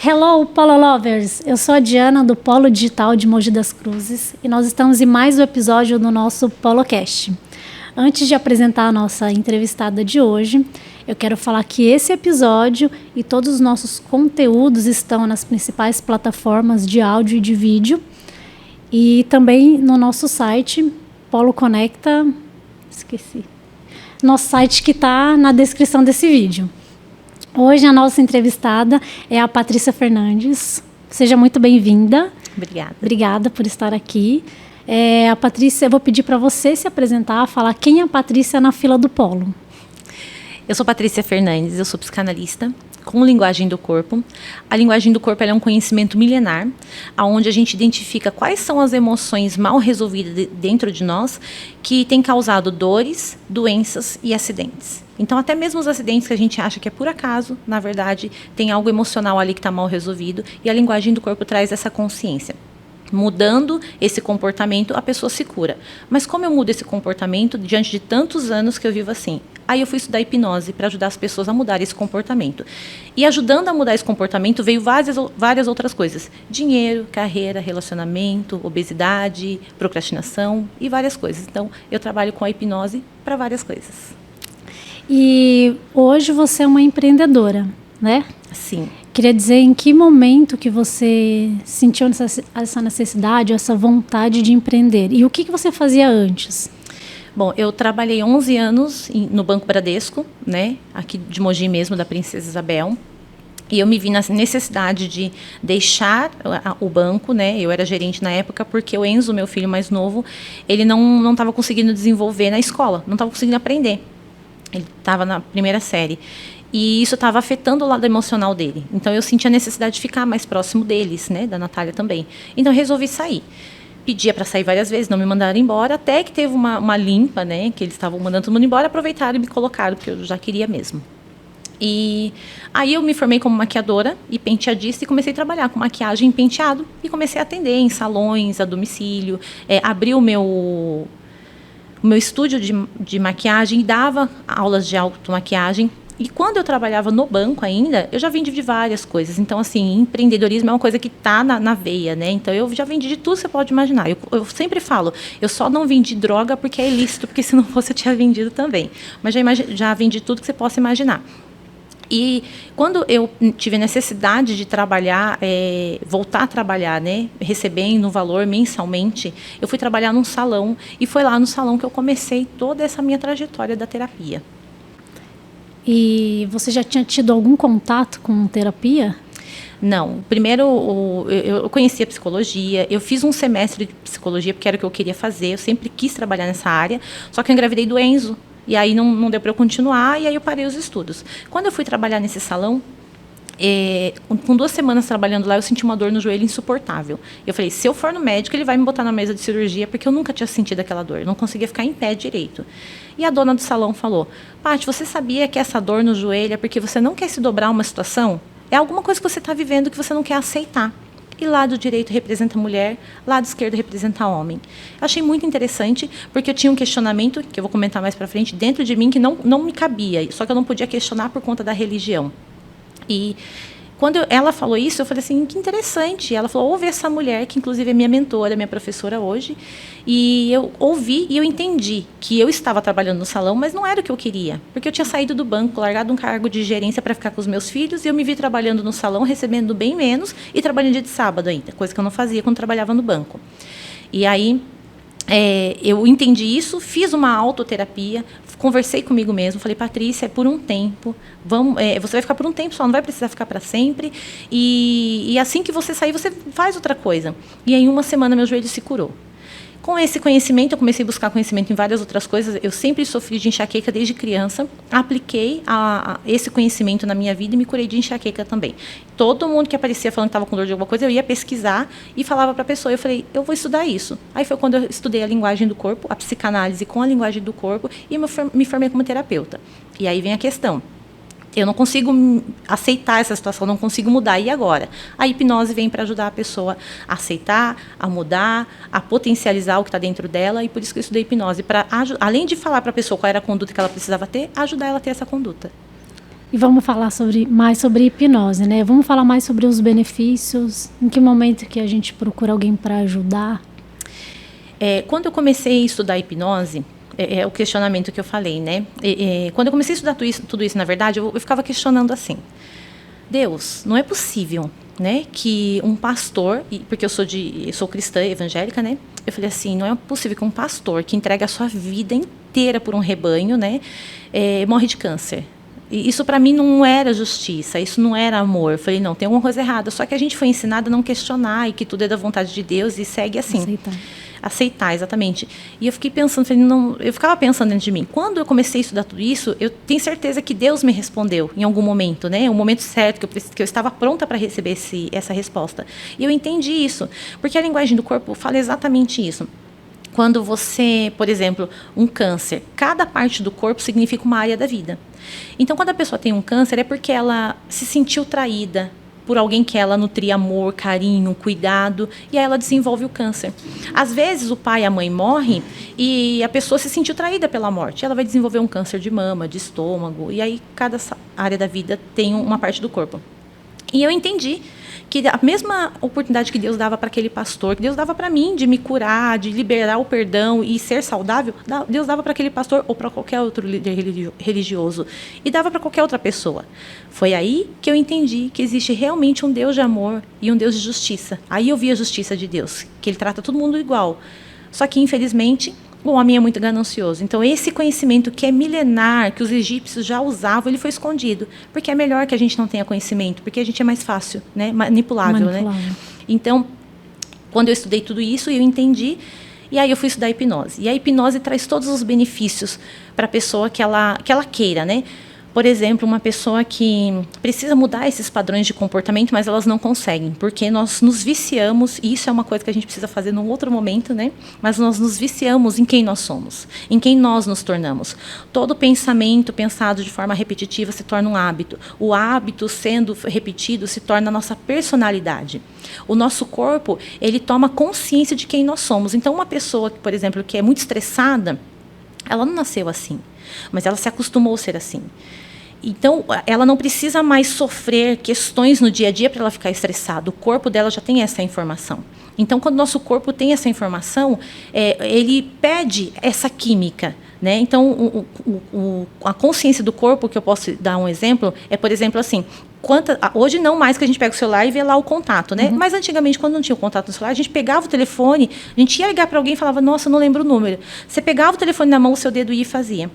Hello, Polo Lovers! Eu sou a Diana, do Polo Digital de Mogi das Cruzes, e nós estamos em mais um episódio do nosso PoloCast. Antes de apresentar a nossa entrevistada de hoje, eu quero falar que esse episódio e todos os nossos conteúdos estão nas principais plataformas de áudio e de vídeo, e também no nosso site, Polo Conecta... Nosso site que está na descrição desse vídeo. Hoje a nossa entrevistada é a Patrícia Fernandes. Seja muito bem-vinda. Obrigada. Obrigada por estar aqui. A Patrícia, eu vou pedir para você se apresentar, falar quem é a Patrícia na fila do Polo. Eu sou Patrícia Fernandes, eu sou psicanalista com linguagem do corpo. A linguagem do corpo é um conhecimento milenar, onde a gente identifica quais são as emoções mal resolvidas dentro de nós que têm causado dores, doenças e acidentes. Então, até mesmo os acidentes que a gente acha que é por acaso, na verdade, tem algo emocional ali que está mal resolvido, e a linguagem do corpo traz essa consciência. Mudando esse comportamento, a pessoa se cura. Mas como eu mudo esse comportamento diante de tantos anos que eu vivo assim? Aí eu fui estudar hipnose para ajudar as pessoas a mudar esse comportamento. E ajudando a mudar esse comportamento veio várias outras coisas. Dinheiro, carreira, relacionamento, obesidade, procrastinação e várias coisas. Então, eu trabalho com a hipnose para várias coisas. E hoje você é uma empreendedora, né? Sim. Queria dizer em que momento que você sentiu essa necessidade, essa vontade de empreender. E o que você fazia antes? Bom, eu trabalhei 11 anos no Banco Bradesco, né, aqui de Mogi mesmo, da Princesa Isabel. E eu me vi na necessidade de deixar o banco, né? Eu era gerente na época porque o Enzo, meu filho mais novo, ele não estava conseguindo desenvolver na escola, não estava conseguindo aprender. Ele estava na primeira série. E isso estava afetando o lado emocional dele. Então, eu senti a necessidade de ficar mais próximo deles, né? Da Natália também. Então, eu resolvi sair. Pedia para sair várias vezes, não me mandaram embora, até que teve uma limpa, né? Que eles estavam mandando todo mundo embora, aproveitaram e me colocaram, porque eu já queria mesmo. E aí eu me formei como maquiadora e penteadista e comecei a trabalhar com maquiagem e penteado. E comecei a atender em salões, a domicílio. Abri o meu estúdio de maquiagem e dava aulas de automaquiagem. E quando eu trabalhava no banco ainda, eu já vendi de várias coisas. Então, assim, empreendedorismo é uma coisa que está na veia, né? Então, eu já vendi de tudo que você pode imaginar. Eu sempre falo, eu só não vendi droga porque é ilícito, porque se não fosse eu tinha vendido também. Mas já vendi tudo que você possa imaginar. E quando eu tive a necessidade de trabalhar, voltar a trabalhar, né, recebendo um valor mensalmente, eu fui trabalhar num salão e foi lá no salão que eu comecei toda essa minha trajetória da terapia. E você já tinha tido algum contato com terapia? Não. Primeiro, eu conhecia psicologia, eu fiz um semestre de psicologia porque era o que eu queria fazer, eu sempre quis trabalhar nessa área, só que eu engravidei do Enzo. E aí não deu para eu continuar, e aí eu parei os estudos. Quando eu fui trabalhar nesse salão, com 2 semanas trabalhando lá, eu senti uma dor no joelho insuportável. Eu falei, se eu for no médico, ele vai me botar na mesa de cirurgia, porque eu nunca tinha sentido aquela dor, eu não conseguia ficar em pé direito. E a dona do salão falou, Paty, você sabia que essa dor no joelho é porque você não quer se dobrar uma situação? É alguma coisa que você está vivendo que você não quer aceitar. E lado direito representa mulher, lado esquerdo representa homem. Eu achei muito interessante, porque eu tinha um questionamento, que eu vou comentar mais para frente, dentro de mim, que não me cabia, só que eu não podia questionar por conta da religião. E quando ela falou isso, eu falei assim, que interessante. Ela falou, ouve essa mulher, que inclusive é minha mentora, minha professora hoje. E eu ouvi e eu entendi que eu estava trabalhando no salão, mas não era o que eu queria. Porque eu tinha saído do banco, largado um cargo de gerência para ficar com os meus filhos, e eu me vi trabalhando no salão, recebendo bem menos, e trabalhando dia de sábado ainda, coisa que eu não fazia quando trabalhava no banco. E aí, eu entendi isso, fiz uma autoterapia, conversei comigo mesmo, falei, Patrícia, é por um tempo, você vai ficar por um tempo só, não vai precisar ficar para sempre, e assim que você sair, você faz outra coisa. E em 1 semana meu joelho se curou. Com esse conhecimento, eu comecei a buscar conhecimento em várias outras coisas. Eu sempre sofri de enxaqueca desde criança. Apliquei esse conhecimento na minha vida e me curei de enxaqueca também. Todo mundo que aparecia falando que estava com dor de alguma coisa, eu ia pesquisar e falava para a pessoa. Eu falei, eu vou estudar isso. Aí foi quando eu estudei a linguagem do corpo, a psicanálise com a linguagem do corpo, e me formei como terapeuta. E aí vem a questão. Eu não consigo aceitar essa situação, não consigo mudar. E agora? A hipnose vem para ajudar a pessoa a aceitar, a mudar, a potencializar o que está dentro dela. E por isso que eu estudei hipnose. Além de falar para a pessoa qual era a conduta que ela precisava ter, ajudar ela a ter essa conduta. E vamos falar mais sobre hipnose, né? Vamos falar mais sobre os benefícios. Em que momento que a gente procura alguém para ajudar? Quando eu comecei a estudar hipnose, é o questionamento que eu falei, né? Quando eu comecei a estudar tudo isso, na verdade, eu ficava questionando assim: Deus, não é possível, né, que um pastor, porque eu sou cristã evangélica, né? Eu falei assim, não é possível que um pastor que entrega a sua vida inteira por um rebanho, né, morre de câncer. E isso para mim não era justiça, isso não era amor. Eu falei, não, tem alguma coisa errada. Só que a gente foi ensinado a não questionar e que tudo é da vontade de Deus e segue assim. Aceitar, exatamente. E eu fiquei pensando, eu ficava pensando dentro de mim, quando eu comecei a estudar tudo isso, eu tenho certeza que Deus me respondeu em algum momento, né? Um momento certo, que eu estava pronta para receber essa resposta. E eu entendi isso, porque a linguagem do corpo fala exatamente isso. Quando você, por exemplo, um câncer, cada parte do corpo significa uma área da vida. Então, quando a pessoa tem um câncer, é porque ela se sentiu traída por alguém que ela nutria amor, carinho, cuidado, e aí ela desenvolve o câncer. Às vezes, o pai e a mãe morrem e a pessoa se sentiu traída pela morte. Ela vai desenvolver um câncer de mama, de estômago, e aí cada área da vida tem uma parte do corpo. E eu entendi que a mesma oportunidade que Deus dava para aquele pastor, que Deus dava para mim de me curar, de liberar o perdão e ser saudável, Deus dava para aquele pastor ou para qualquer outro líder religioso. E dava para qualquer outra pessoa. Foi aí que eu entendi que existe realmente um Deus de amor e um Deus de justiça. Aí eu vi a justiça de Deus, que Ele trata todo mundo igual. Só que, infelizmente, o homem é muito ganancioso. Então, esse conhecimento que é milenar, que os egípcios já usavam, ele foi escondido. Porque é melhor que a gente não tenha conhecimento, porque a gente é mais fácil, né? Manipulável. Né? Então, quando eu estudei tudo isso, eu entendi, e aí eu fui estudar hipnose. E a hipnose traz todos os benefícios para a pessoa que ela queira, né? Por exemplo, uma pessoa que precisa mudar esses padrões de comportamento, mas elas não conseguem, porque nós nos viciamos, e isso é uma coisa que a gente precisa fazer num outro momento, né? Mas nós nos viciamos em quem nós somos, em quem nós nos tornamos. Todo pensamento pensado de forma repetitiva se torna um hábito. O hábito sendo repetido se torna a nossa personalidade. O nosso corpo, ele toma consciência de quem nós somos. Então, uma pessoa, por exemplo, que é muito estressada, ela não nasceu assim, mas ela se acostumou a ser assim. Então, ela não precisa mais sofrer questões no dia a dia para ela ficar estressada. O corpo dela já tem essa informação. Então, quando o nosso corpo tem essa informação, ele pede essa química. Né? Então, a consciência do corpo, que eu posso dar um exemplo, é, por exemplo, assim, hoje não mais que a gente pega o celular e vê lá o contato, né? Uhum. Mas antigamente, quando não tinha o contato no celular, a gente pegava o telefone, a gente ia ligar para alguém e falava, nossa, eu não lembro o número. Você pegava o telefone na mão, o seu dedo ia e fazia.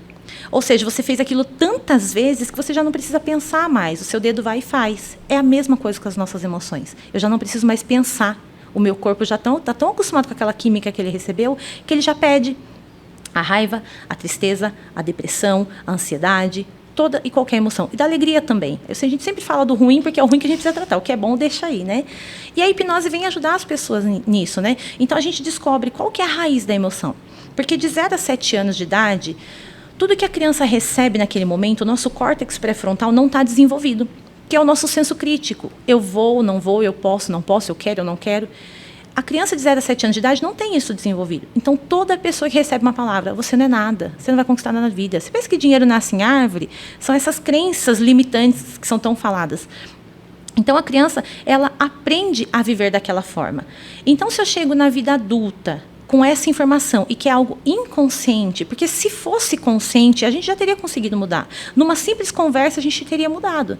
Ou seja, você fez aquilo tantas vezes que você já não precisa pensar mais. O seu dedo vai e faz. É a mesma coisa com as nossas emoções. Eu já não preciso mais pensar. O meu corpo já está tão acostumado com aquela química que ele recebeu, que ele já pede a raiva, a tristeza, a depressão, a ansiedade, toda e qualquer emoção. E da alegria também. A gente sempre fala do ruim, porque é o ruim que a gente precisa tratar. O que é bom, deixa aí, né? E a hipnose vem ajudar as pessoas nisso, né? Então, a gente descobre qual que é a raiz da emoção. Porque de 0 a 7 anos de idade, tudo que a criança recebe naquele momento, o nosso córtex pré-frontal não está desenvolvido, que é o nosso senso crítico. Eu vou, não vou, eu posso, não posso, eu quero, eu não quero. A criança de 0 a 7 anos de idade não tem isso desenvolvido. Então, toda pessoa que recebe uma palavra, você não é nada, você não vai conquistar nada na vida. Você pensa que dinheiro nasce em árvore? São essas crenças limitantes que são tão faladas. Então, a criança, ela aprende a viver daquela forma. Então, se eu chego na vida adulta com essa informação, e que é algo inconsciente, porque se fosse consciente, a gente já teria conseguido mudar. Numa simples conversa, a gente teria mudado.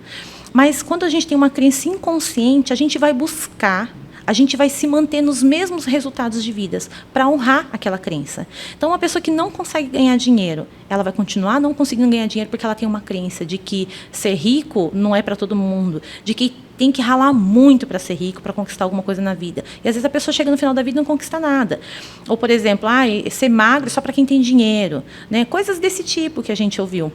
Mas, quando a gente tem uma crença inconsciente, a gente vai buscar, a gente vai se manter nos mesmos resultados de vidas para honrar aquela crença. Então, uma pessoa que não consegue ganhar dinheiro, ela vai continuar não conseguindo ganhar dinheiro porque ela tem uma crença de que ser rico não é para todo mundo, de que tem que ralar muito para ser rico, para conquistar alguma coisa na vida. E, às vezes, a pessoa chega no final da vida e não conquista nada. Ou, por exemplo, ser magro é só para quem tem dinheiro. Né? Coisas desse tipo que a gente ouviu.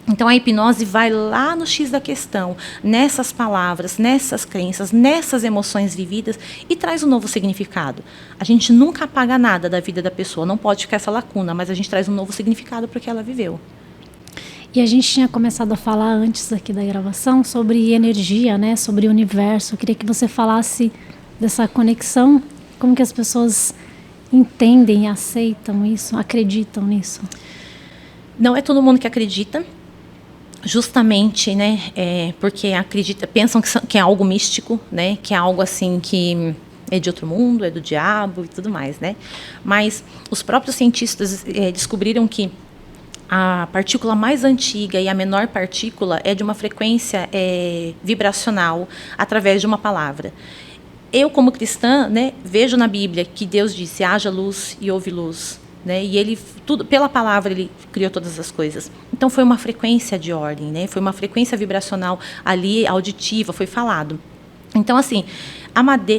Então, a hipnose vai lá no X da questão, nessas palavras, nessas crenças, nessas emoções vividas e traz um novo significado. A gente nunca apaga nada da vida da pessoa, não pode ficar essa lacuna, mas a gente traz um novo significado para o que ela viveu. E a gente tinha começado a falar antes aqui da gravação sobre energia, né? Sobre o universo. Eu queria que você falasse dessa conexão, como que as pessoas entendem, aceitam isso, acreditam nisso. Não é todo mundo que acredita, justamente, né? Porque pensam que é algo místico, né? Que é algo assim que é de outro mundo, é do diabo e tudo mais, né? Mas os próprios cientistas descobriram que a partícula mais antiga e a menor partícula é de uma frequência vibracional através de uma palavra. Eu, como cristã, né, vejo na Bíblia que Deus disse: haja luz e houve luz. Né? E ele, tudo, pela palavra, ele criou todas as coisas. Então, foi uma frequência de ordem, né? Foi uma frequência vibracional ali, auditiva, foi falado. Então, assim,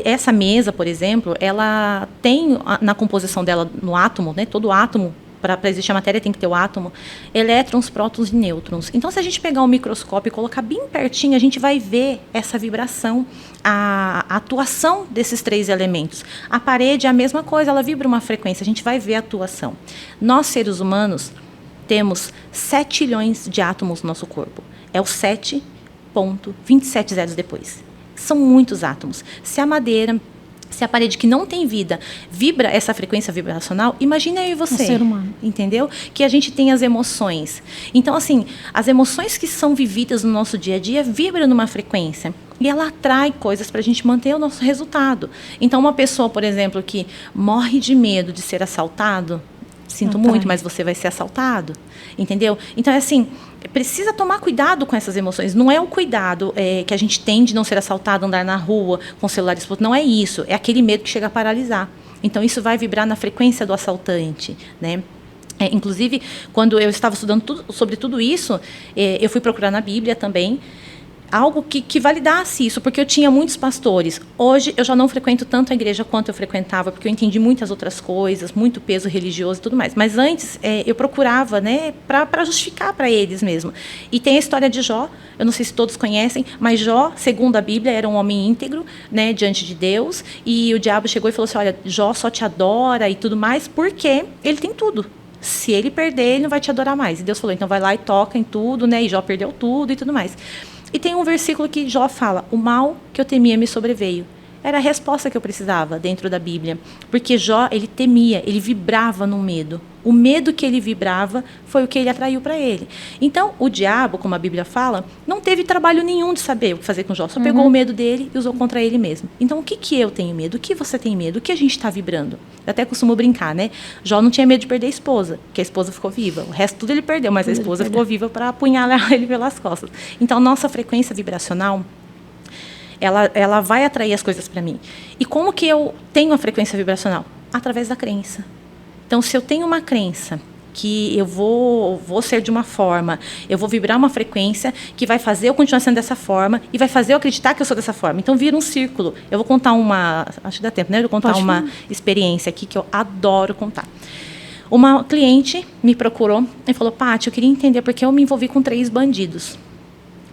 essa mesa, por exemplo, ela tem na composição dela, no átomo, né? Todo átomo, para existir a matéria tem que ter o átomo, elétrons, prótons e nêutrons. Então, se a gente pegar um microscópio e colocar bem pertinho, a gente vai ver essa vibração, a atuação desses 3 elementos. A parede é a mesma coisa, ela vibra uma frequência, a gente vai ver a atuação. Nós, seres humanos, temos 7 trilhões de átomos no nosso corpo. É o 7,27 zeros depois. São muitos átomos. Se a parede que não tem vida vibra essa frequência vibracional, imagina eu e você. Um ser humano. Entendeu? Que a gente tem as emoções. Então, assim, as emoções que são vividas no nosso dia a dia vibram numa frequência. E ela atrai coisas para a gente manter o nosso resultado. Então, uma pessoa, por exemplo, que morre de medo de ser assaltado, sinto muito, mas você vai ser assaltado. Entendeu? Então, é assim, precisa tomar cuidado com essas emoções. Não é o cuidado que a gente tem de não ser assaltado, andar na rua com o celular exposto. Não é isso. É aquele medo que chega a paralisar. Então, isso vai vibrar na frequência do assaltante, né? Inclusive, quando eu estava estudando sobre tudo isso, eu fui procurar na Bíblia também algo que validasse isso, porque eu tinha muitos pastores. Hoje, eu já não frequento tanto a igreja quanto eu frequentava, porque eu entendi muitas outras coisas, muito peso religioso e tudo mais. Mas antes, eu procurava, né, para justificar para eles mesmo. E tem a história de Jó, eu não sei se todos conhecem, mas Jó, segundo a Bíblia, era um homem íntegro, né, diante de Deus, e o diabo chegou e falou assim: olha, Jó só te adora e tudo mais, porque ele tem tudo. Se ele perder, ele não vai te adorar mais. E Deus falou: então vai lá e toca em tudo, né, e Jó perdeu tudo e tudo mais. E tem um versículo que Jó fala: o mal que eu temia me sobreveio. Era a resposta que eu precisava dentro da Bíblia. Porque Jó, ele temia, ele vibrava no medo. O medo que ele vibrava foi o que ele atraiu para ele. Então, o diabo, como a Bíblia fala, não teve trabalho nenhum de saber o que fazer com Jó. Só pegou o medo dele e usou contra ele mesmo. Então, o que eu tenho medo? O que você tem medo? O que a gente está vibrando? Eu até costumo brincar, né? Jó não tinha medo de perder a esposa, porque a esposa ficou viva. O resto tudo ele perdeu, mas a esposa ficou viva para apunhalar ele pelas costas. Então, nossa frequência vibracional, ela vai atrair as coisas para mim. E como que eu tenho a frequência vibracional? Através da crença. Então, se eu tenho uma crença que eu vou ser de uma forma, eu vou vibrar uma frequência que vai fazer eu continuar sendo dessa forma e vai fazer eu acreditar que eu sou dessa forma. Então, vira um círculo. Eu vou contar acho que dá tempo, né? Eu vou contar uma experiência aqui que eu adoro contar. Uma cliente me procurou e falou: Paty, eu queria entender porque eu me envolvi com 3 bandidos.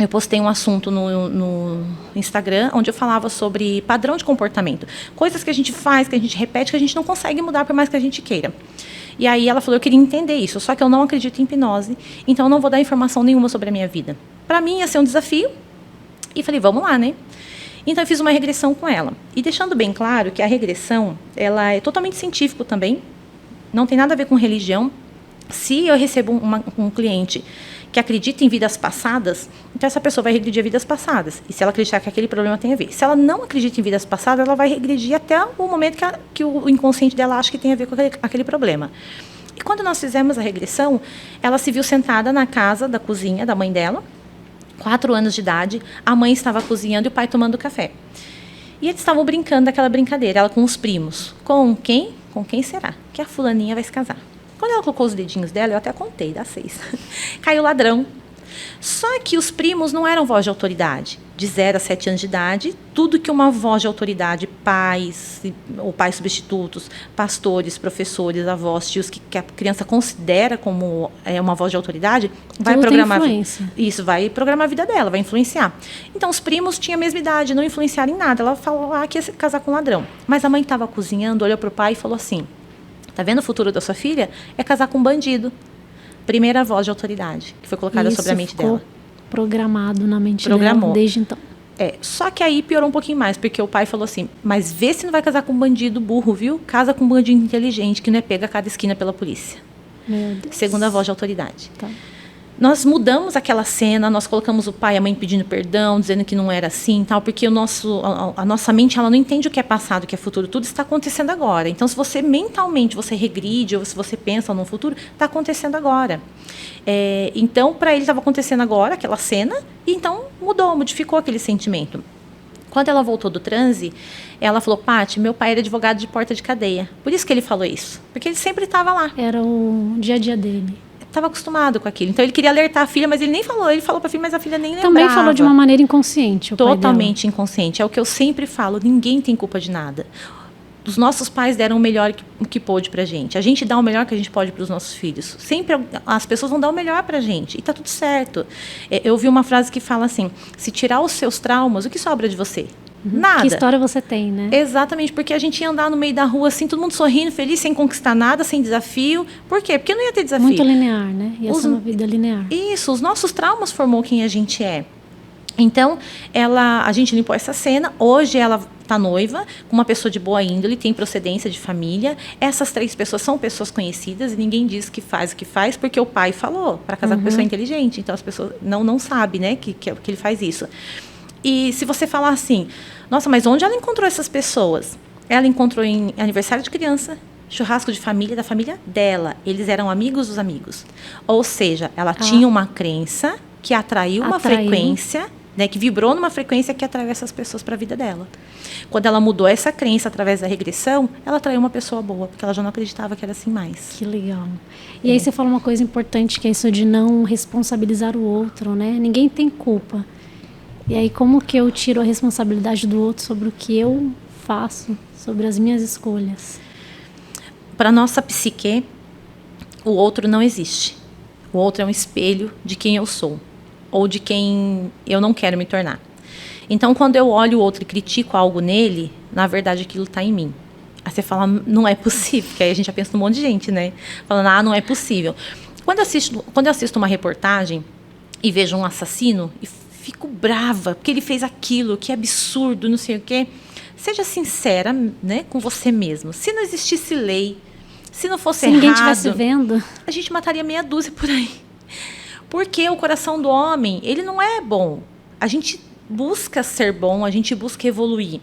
Eu postei um assunto no Instagram, onde eu falava sobre padrão de comportamento. Coisas que a gente faz, que a gente repete, que a gente não consegue mudar por mais que a gente queira. E aí ela falou: eu queria entender isso, só que eu não acredito em hipnose, então eu não vou dar informação nenhuma sobre a minha vida. Para mim ia ser um desafio, e falei: vamos lá, né? Então eu fiz uma regressão com ela. E deixando bem claro que a regressão, ela é totalmente científico também, não tem nada a ver com religião. Se eu recebo um cliente que acredita em vidas passadas, então essa pessoa vai regredir a vidas passadas. E se ela acreditar que aquele problema tem a ver. Se ela não acredita em vidas passadas, ela vai regredir até o momento que o inconsciente dela acha que tem a ver com aquele problema. E quando nós fizemos a regressão, ela se viu sentada na casa da cozinha da mãe dela, 4 anos de idade, a mãe estava cozinhando e o pai tomando café. E eles estavam brincando daquela brincadeira, ela com os primos. Com quem? Com quem será? Que a fulaninha vai se casar. Quando ela colocou os dedinhos dela, eu até contei, dá 6. Caiu o ladrão. Só que os primos não eram voz de autoridade. De 0 a 7 anos de idade, tudo que uma voz de autoridade, pais, ou pais substitutos, pastores, professores, avós, tios, que a criança considera como uma voz de autoridade, vai programar. Isso, vai programar a vida dela, vai influenciar. Então, os primos tinham a mesma idade, não influenciaram em nada. Ela falou que ia se casar com um ladrão. Mas a mãe estava cozinhando, olhou para o pai e falou assim: tá vendo o futuro da sua filha? É casar com um bandido. primeira voz de autoridade que foi colocada sobre a mente dela. Programado na mente Programou. dela desde então. Só que aí piorou um pouquinho mais, porque o pai falou assim, mas vê se não vai casar com um bandido burro, viu? Casa com um bandido inteligente, que não é pega a cada esquina pela polícia. Meu Deus. Segunda voz de autoridade. Tá. Nós mudamos aquela cena, nós colocamos o pai e a mãe pedindo perdão, dizendo que não era assim, tal, porque a nossa mente ela não entende o que é passado, o que é futuro, tudo está acontecendo agora. Então, se você mentalmente você regride ou se você pensa no futuro, está acontecendo agora. Então, para ele estava acontecendo agora aquela cena, e então modificou aquele sentimento. Quando ela voltou do transe, ela falou, Paty, meu pai era advogado de porta de cadeia. Por isso que ele falou isso, porque ele sempre estava lá. Era o dia a dia dele. Estava acostumado com aquilo. Então, ele queria alertar a filha, mas ele nem falou. Ele falou para a filha, mas a filha nem lembrava. Também falou de uma maneira inconsciente, o Totalmente pai dela. inconsciente. É o que eu sempre falo, ninguém tem culpa de nada. Os nossos pais deram o melhor que pôde pra gente. A gente dá o melhor que a gente pode para os nossos filhos. Sempre as pessoas vão dar o melhor pra gente. E tá tudo certo. Eu ouvi uma frase que fala assim, se tirar os seus traumas, o que sobra de você? Nada. Que história você tem, né? Exatamente, porque a gente ia andar no meio da rua assim, todo mundo sorrindo, feliz, sem conquistar nada, sem desafio. Por quê? Porque não ia ter desafio. Muito linear, né? Ia ser uma vida linear. Isso, os nossos traumas formou quem a gente é. Então, a gente limpou essa cena. Hoje ela está noiva com uma pessoa de boa índole, tem procedência de família. Essas 3 pessoas são pessoas conhecidas e ninguém diz que faz o que faz porque o pai falou para casar com pessoa inteligente. Então, as pessoas não sabem, né, que ele faz isso. E se você falar assim, nossa, mas onde ela encontrou essas pessoas? Ela encontrou em aniversário de criança, churrasco de família, da família dela. Eles eram amigos dos amigos. Ou seja, ela tinha uma crença que atraiu uma frequência, né, que vibrou numa frequência que atraiu essas pessoas para a vida dela. Quando ela mudou essa crença através da regressão, ela atraiu uma pessoa boa, porque ela já não acreditava que era assim mais. Que legal. E aí você fala uma coisa importante, que é isso de não responsabilizar o outro, né? Ninguém tem culpa. E aí, como que eu tiro a responsabilidade do outro sobre o que eu faço, sobre as minhas escolhas? Para a nossa psique, o outro não existe. O outro é um espelho de quem eu sou, ou de quem eu não quero me tornar. Então, quando eu olho o outro e critico algo nele, na verdade, aquilo está em mim. Aí você fala, não é possível, porque aí a gente já pensa num monte de gente, né? Falando, não é possível. Quando eu assisto uma reportagem e vejo um assassino e fico brava, porque ele fez aquilo, que absurdo, não sei o quê. Seja sincera, né, com você mesmo. Se não existisse lei, se não fosse errado... Se ninguém estivesse vendo... A gente mataria meia dúzia por aí. Porque o coração do homem, ele não é bom. A gente busca ser bom, a gente busca evoluir.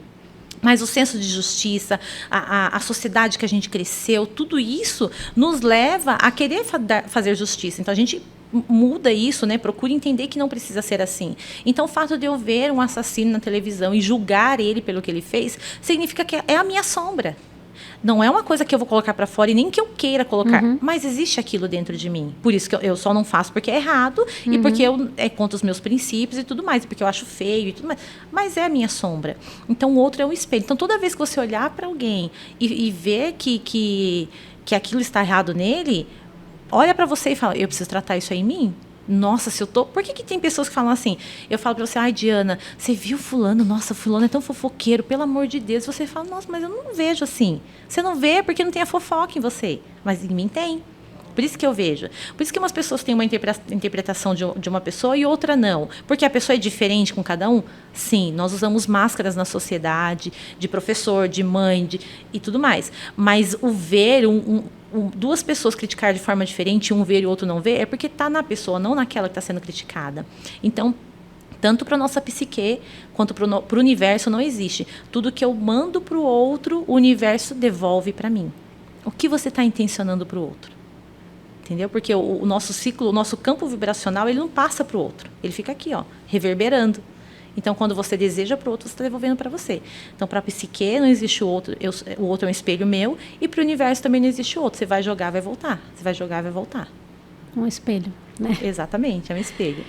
Mas o senso de justiça, a sociedade que a gente cresceu, tudo isso nos leva a querer fazer justiça. Então, a gente muda isso, né? Procura entender que não precisa ser assim. Então, o fato de eu ver um assassino na televisão e julgar ele pelo que ele fez, significa que é a minha sombra. Não é uma coisa que eu vou colocar para fora e nem que eu queira colocar, mas existe aquilo dentro de mim. Por isso que eu só não faço porque é errado e porque é contra os meus princípios e tudo mais, porque eu acho feio e tudo mais. Mas é a minha sombra. Então, o outro é um espelho. Então, toda vez que você olhar para alguém e ver que aquilo está errado nele, olha para você e fala, eu preciso tratar isso aí em mim? Nossa, se eu tô... Por que tem pessoas que falam assim? Eu falo pra você, ai, Diana, você viu fulano? Nossa, fulano é tão fofoqueiro, pelo amor de Deus. Você fala, nossa, mas eu não vejo assim. Você não vê porque não tem a fofoca em você. Mas em mim tem. Por isso que eu vejo. Por isso que umas pessoas têm uma interpretação de uma pessoa e outra não. Porque a pessoa é diferente com cada um? Sim, nós usamos máscaras na sociedade, de professor, de mãe, e tudo mais. Mas o ver duas pessoas criticar de forma diferente, um ver e o outro não ver, é porque está na pessoa, não naquela que está sendo criticada. Então, tanto para a nossa psique, quanto para o universo, não existe. Tudo que eu mando para o outro, o universo devolve para mim. O que você está intencionando para o outro? Entendeu? Porque o nosso ciclo, o nosso campo vibracional, ele não passa para o outro. Ele fica aqui, ó, reverberando. Então, quando você deseja para o outro, você está devolvendo para você. Então, para a psique, não existe o outro. O outro é um espelho meu. E para o universo também não existe o outro. Você vai jogar, vai voltar. Você vai jogar, vai voltar. Um espelho, né? Exatamente, é um espelho.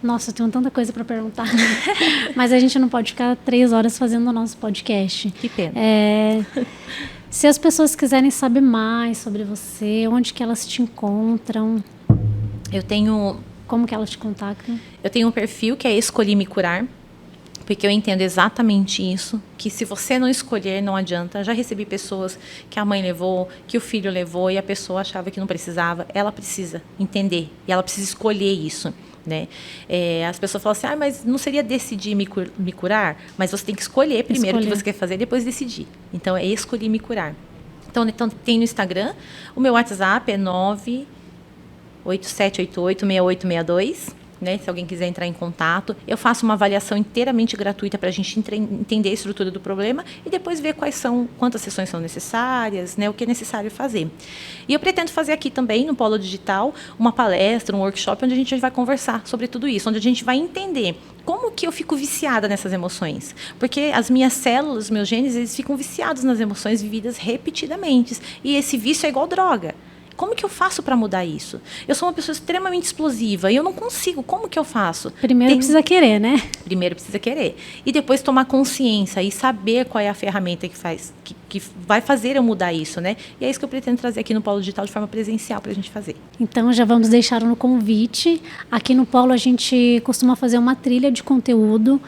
Nossa, eu tenho tanta coisa para perguntar. Mas a gente não pode ficar 3 horas fazendo o nosso podcast. Que pena. Se as pessoas quiserem saber mais sobre você, onde que elas te encontram? Eu tenho... Como que elas te contactam? Eu tenho um perfil que é Escolhi Me Curar. porque eu entendo exatamente isso, que se você não escolher, não adianta. Já recebi pessoas que a mãe levou, que o filho levou, e a pessoa achava que não precisava. Ela precisa entender, e ela precisa escolher isso. Né? As pessoas falam assim, mas não seria decidir me curar? Mas você tem que escolher primeiro o que você quer fazer, depois decidir. Então, é escolher me curar. Então, tem no Instagram, o meu WhatsApp é 987886862, né? Se alguém quiser entrar em contato. Eu faço uma avaliação inteiramente gratuita para a gente entender a estrutura do problema e depois ver quantas sessões são necessárias, né? O que é necessário fazer. E eu pretendo fazer aqui também, no Polo Digital, uma palestra, um workshop, onde a gente vai conversar sobre tudo isso, onde a gente vai entender como que eu fico viciada nessas emoções. Porque as minhas células, os meus genes, eles ficam viciados nas emoções vividas repetidamente. E esse vício é igual droga. Como que eu faço para mudar isso? Eu sou uma pessoa extremamente explosiva e eu não consigo. Como que eu faço? Primeiro precisa querer, né? Primeiro precisa querer. E depois tomar consciência e saber qual é a ferramenta que vai fazer eu mudar isso, né? E é isso que eu pretendo trazer aqui no Polo Digital de forma presencial para a gente fazer. Então, já vamos deixar no convite. Aqui no Polo, a gente costuma fazer uma trilha de conteúdo.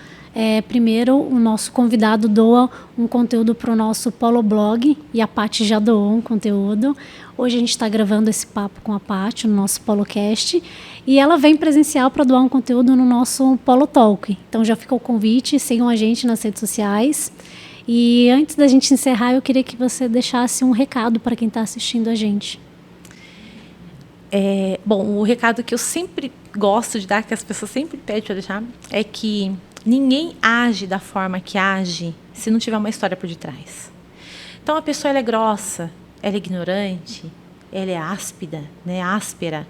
Primeiro, o nosso convidado doa um conteúdo para o nosso Polo Blog, e a Paty já doou um conteúdo. Hoje a gente está gravando esse papo com a Paty no nosso PoloCast, e ela vem presencial para doar um conteúdo no nosso Polo Talk. Então já fica o convite, sigam a gente nas redes sociais. E antes da gente encerrar, eu queria que você deixasse um recado para quem está assistindo a gente. Bom, o recado que eu sempre gosto de dar, que as pessoas sempre pedem para deixar, é que ninguém age da forma que age se não tiver uma história por detrás. Então, a pessoa ela é grossa, ela é ignorante, ela é áspera, né? Áspera.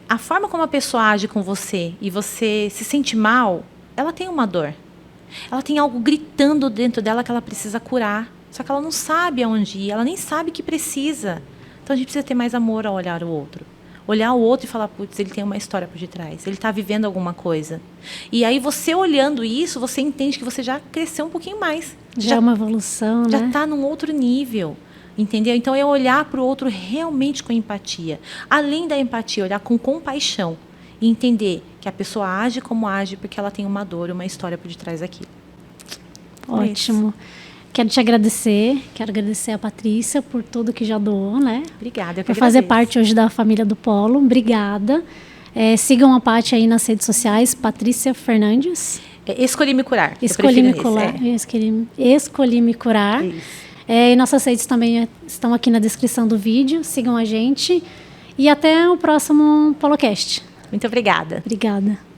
A forma como a pessoa age com você e você se sente mal, ela tem uma dor. Ela tem algo gritando dentro dela que ela precisa curar. Só que ela não sabe aonde ir, ela nem sabe que precisa. Então, a gente precisa ter mais amor ao olhar o outro. Olhar o outro e falar, putz, ele tem uma história por detrás, ele está vivendo alguma coisa. E aí, você olhando isso, você entende que você já cresceu um pouquinho mais. Já é uma evolução, já né? Já está num outro nível, entendeu? Então, é olhar para o outro realmente com empatia. Além da empatia, olhar com compaixão. E entender que a pessoa age como age porque ela tem uma dor, uma história por detrás daquilo. Ótimo. Quero te agradecer, quero agradecer a Patrícia por tudo que já doou, né? Obrigada, eu que por agradeço. fazer parte hoje da família do Polo. Obrigada. Sigam a Paty aí nas redes sociais, Patrícia Fernandes. Escolhi me curar. Escolhi me curar. Escolhi me curar. E nossas redes também estão aqui na descrição do vídeo. Sigam a gente. E até o próximo PoloCast. Muito obrigada. Obrigada.